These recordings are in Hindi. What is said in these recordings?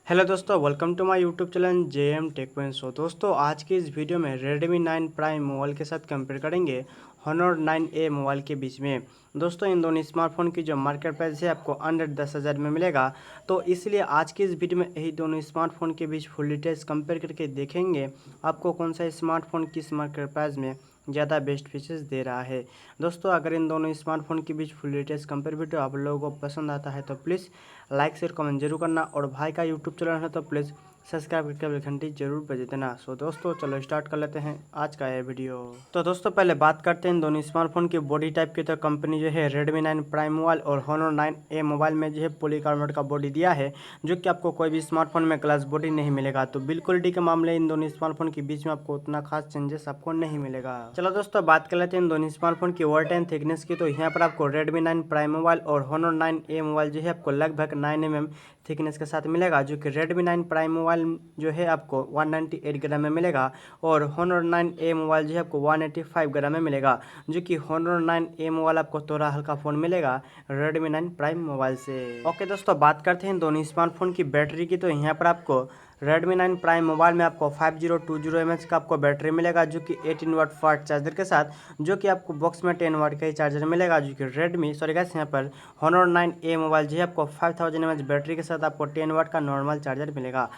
हेलो दोस्तों, welcome to my YouTube channel JM tech point show. दोस्तों आज की इस वीडियो में Redmi 9 प्राइम मोबाइल के साथ कंपेयर करेंगे Honor 9A मोबाइल के बीच में। दोस्तों इन दोनों स्मार्टफोन की जो मार्केट प्राइस है आपको अंडर 10,000 में मिलेगा। तो इसलिए आज की इस वीडियो में यही दोनों स्मार्टफोन के बीच फुल डिटेल्स कंपेयर करके देखेंगे आपको कौन सा स्मार्टफोन किस मार्केट प्राइस में ज़्यादा बेस्ट फीचर्स दे रहा है। दोस्तों अगर इन दोनों स्मार्टफोन के बीच फुल डिटेल्स कंपेयर वीडियो आप लोगों को पसंद आता है तो प्लीज़ लाइक शेयर कमेंट जरूर करना, और भाई का यूट्यूब चैनल है तो प्लीज़ सब्सक्राइब करके बेल घंटी जरूर बजा देना। सो दोस्तों चलो स्टार्ट कर लेते हैं आज का ये वीडियो। तो दोस्तों पहले बात करते हैं दोनों स्मार्टफोन की बॉडी टाइप की। तो कंपनी जो है Redmi 9 प्राइम मोबाइल और Honor 9A मोबाइल में जो है पॉलीकार्बोनेट का बॉडी दिया है, जो कि आपको कोई भी स्मार्टफोन में ग्लास बॉडी नहीं मिलेगा। तो बिल्ड क्वालिटी के मामले इन दोनों स्मार्टफोन के बीच में आपको उतना खास चेंजेस आपको नहीं मिलेगा। चलो दोस्तों बात कर लेते हैं इन दोनों स्मार्टफोन की वर्ट एंड थिकनेस की। तो यहाँ पर आपको Redmi 9 प्राइम मोबाइल और Honor 9A मोबाइल जो है आपको लगभग 9 mm थिकनेस के साथ मिलेगा, जो कि Redmi 9 प्राइम मोबाइल जो है आपको 198 ग्राम में मिलेगा और Honor 9A मोबाइल जो है आपको 185 ग्राम में मिलेगा, जो कि Honor 9A मोबाइल आपको थोड़ा हल्का फ़ोन मिलेगा Redmi 9 प्राइम मोबाइल से। ओके दोस्तों बात करते हैं दोनों स्मार्टफोन की बैटरी की। तो यहाँ पर आपको Redmi 9 प्राइम मोबाइल में आपको 5020 mAh का आपको बैटरी मिलेगा, जो कि 18 वाट फास्ट चार्जर के साथ, जो कि आपको बॉक्स में 10 वाट का ही चार्जर मिलेगा। जो कि यहाँ पर Honor 9A मोबाइल जो है आपको 5000 mAh बैटरी के साथ आपको 10 वाट का नॉर्मल चार्जर मिलेगा।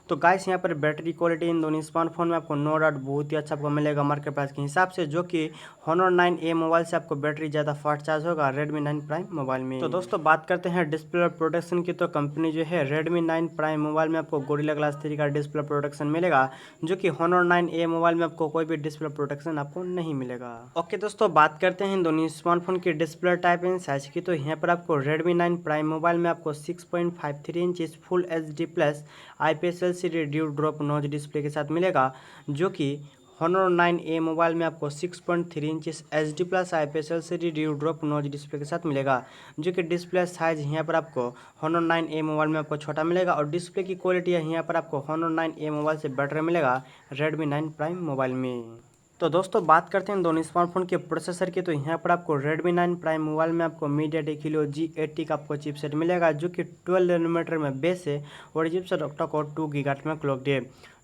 तो गाइस यहाँ पर बैटरी क्वालिटी इन दोनों स्मार्टफोन में आपको नो डाउट बहुत ही अच्छा आपको मिलेगा मार्केट प्राइस के हिसाब से, जो कि Honor 9A मोबाइल से आपको बैटरी ज़्यादा फास्ट चार्ज होगा Redmi 9 प्राइम मोबाइल में। तो दोस्तों बात करते हैं डिस्प्ले प्रोटेक्शन की। तो कंपनी जो है Redmi 9 प्राइम मोबाइल में आपको गोरिल्ला ग्लास 3 का डिस्प्ले प्रोटेक्शन मिलेगा, जो कि Honor 9A मोबाइल में आपको कोई भी डिस्प्ले प्रोटेक्शन आपको नहीं मिलेगा। ओके दोस्तों बात करते हैं इन दोनों स्मार्टफोन की डिस्प्ले टाइप एंड साइज की। तो यहाँ पर आपको Redmi 9 प्राइम मोबाइल में आपको 6.53 inch full HD plus IPS LCD dew drop notch display के साथ मिलेगा, जो कि Honor 9A मोबाइल में आपको 6.3 inch HD plus IPS LCD dew drop notch display के साथ मिलेगा, जो कि डिस्प्ले साइज यहाँ पर आपको Honor 9A मोबाइल में आपको छोटा मिलेगा, और डिस्प्ले की क्वालिटी यहाँ पर आपको Honor 9A मोबाइल से बेटर मिलेगा Redmi 9 प्राइम मोबाइल में। तो दोस्तों बात करते हैं दोनों स्मार्टफोन के प्रोसेसर की। तो यहाँ पर आपको Redmi 9 प्राइम मोबाइल में आपको MediaTek Helio G80 का आपको चिपसेट मिलेगा, जो कि 12 नैनोमीटर में बेस है और चिपसेट ऑक्टा कोर 2 गीगाहर्ट्ज में क्लॉक्ड है,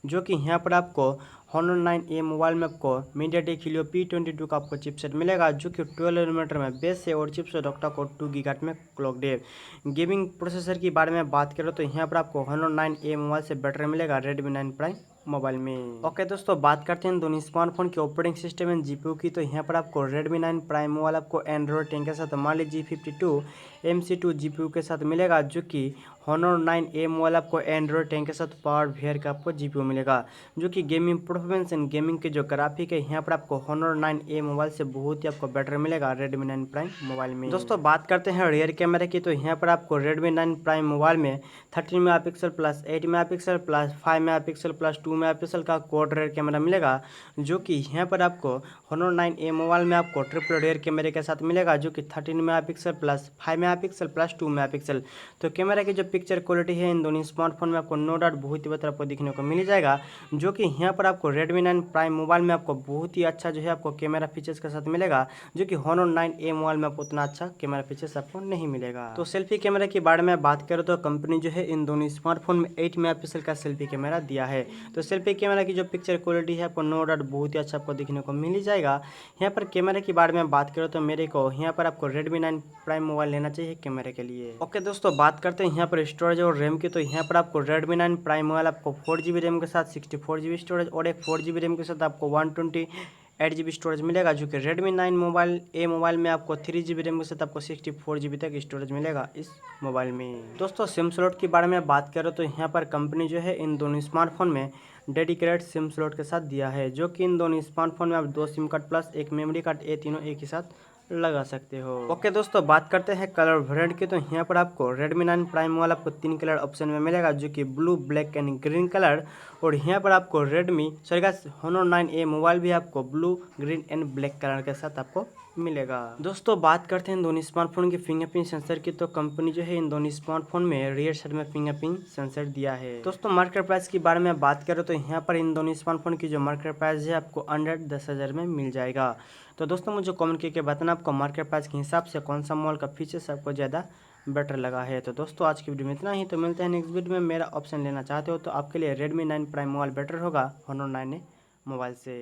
जो कि यहाँ पर आपको Honor 9A मोबाइल में आपको MediaTek Helio P22 का आपको चिपसेट मिलेगा, जो कि 12 नैनोमीटर में बेस है और चिपसेट ऑक्टा कोर 2 गीगाहर्ट्ज में क्लॉक्ड है। गेमिंग प्रोसेसर की बारे में बात करें तो यहाँ पर आपको Honor 9A मोबाइल से बेटर मिलेगा Redmi 9 प्राइम मोबाइल में। ओके दोस्तों बात करते हैं दोनों स्मार्टफोन के ऑपरेटिंग सिस्टम एंड जीपीयू की। तो यहाँ पर आपको Redmi 9 प्राइम मोबाइल आपको Android 10 के साथ Mali G52 MC2 जीपीयू के साथ मिलेगा, जो कि Honor 9A मोबाइल आपको Android 10 के साथ पावर वेयर का आपको जीपीयू मिलेगा, जो कि गेमिंग परफॉर्मेंस एंड गेमिंग के जो ग्राफिक है यहाँ पर आपको Honor 9A मोबाइल से बहुत ही आपको बेटर मिलेगा Redmi 9 प्राइम मोबाइल में। दोस्तों बात करते हैं रियर कैमरे की। तो यहाँ पर आपको Redmi 9 प्राइम मोबाइल में 13 megapixel plus 8 megapixel plus 5 megapixel plus 2 megapixel का क्वाड रियर कैमरा मिलेगा, जो कि यहाँ पर आपको Honor 9A मोबाइल में आपको ट्रिपल रियर कैमरे के साथ मिलेगा, जो कि 13 megapixel plus 5 megapixel plus 2 megapixel. तो कैमरा की जो पिक्चर क्वालिटी है इन दोनों स्मार्टफोन में आपको नो डाउट बहुत ही बेहतर आपको दिखने को मिल जाएगा, जो कि यहाँ पर आपको Redmi 9 प्राइम मोबाइल में आपको बहुत ही अच्छा जो है आपको कैमरा फीचर्स के साथ मिलेगा, जो कि Honor 9A मोबाइल में आपको उतना अच्छा कैमरा फीचर्स आपको नहीं मिलेगा। तो सेल्फी कैमरा के बारे में बात करें तो कंपनी जो है इन दोनों स्मार्टफोन में 8 मेगापिक्सल का सेल्फी कैमरा दिया है। तो सेल्फी कैमरा की जो पिक्चर क्वालिटी है आपको नो डाउट बहुत ही अच्छा आपको दिखने को मिल जाएगा। यहाँ पर कैमरा के बारे में बात करें तो मेरे को यहाँ पर आपको Redmi 9 प्राइम मोबाइल लेना चाहिए कैमरे के लिए। ओके दोस्तों बात करते हैं यहाँ पर स्टोरेज और रैम की। तो यहाँ पर आपको Redmi 9 प्राइम मोबाइल आपको 4GB रैम के साथ 64GB स्टोरेज और एक 4GB रैम के साथ आपको 128GB स्टोरेज मिलेगा, जो कि Redmi 9 मोबाइल ए मोबाइल में आपको 3GB रैम के साथ आपको 64GB तक स्टोरेज मिलेगा इस मोबाइल में। दोस्तों सिम स्लॉट के बारे में बात करें तो यहाँ पर कंपनी जो है इन दोनों स्मार्टफोन में डेडिकेटेड सिम स्लॉट के साथ दिया है, जो कि इन दोनों स्मार्टफोन में आप 2 सिम कार्ड प्लस एक मेमोरी कार्ड ये तीनों एक ही साथ लगा सकते हो। ओके दोस्तों बात करते हैं कलर वेरिएंट की। तो यहाँ पर आपको Redmi 9 प्राइम मोबाइल आपको 3 कलर ऑप्शन में मिलेगा, जो कि blue black and green colour, और यहाँ पर आपको Honor 9A मोबाइल भी आपको blue green and black colour के साथ आपको मिलेगा। दोस्तों बात करते हैं दोनों स्मार्टफोन के फिंगरप्रिंट सेंसर की। तो कंपनी जो है इन दोनों स्मार्टफोन में रियर साइड में फिंगरप्रिंट सेंसर दिया है। दोस्तों मार्केट प्राइस के बारे में बात करें तो यहाँ पर इन दोनों स्मार्टफोन की जो मार्केट प्राइस है आपको अंडर 10,000 में मिल जाएगा। तो दोस्तों मुझे कमेंट करके बताना आपको मार्केट प्राइस के हिसाब से कौन सा मोबाइल का फीचर्स आपको ज़्यादा बेटर लगा है। तो दोस्तों आज की वीडियो में इतना ही, तो मिलते हैं नेक्स्ट वीडियो में। मेरा ऑप्शन लेना चाहते हो तो आपके लिए Redmi 9 प्राइम मोबाइल बेटर होगा Honor 9A मोबाइल से।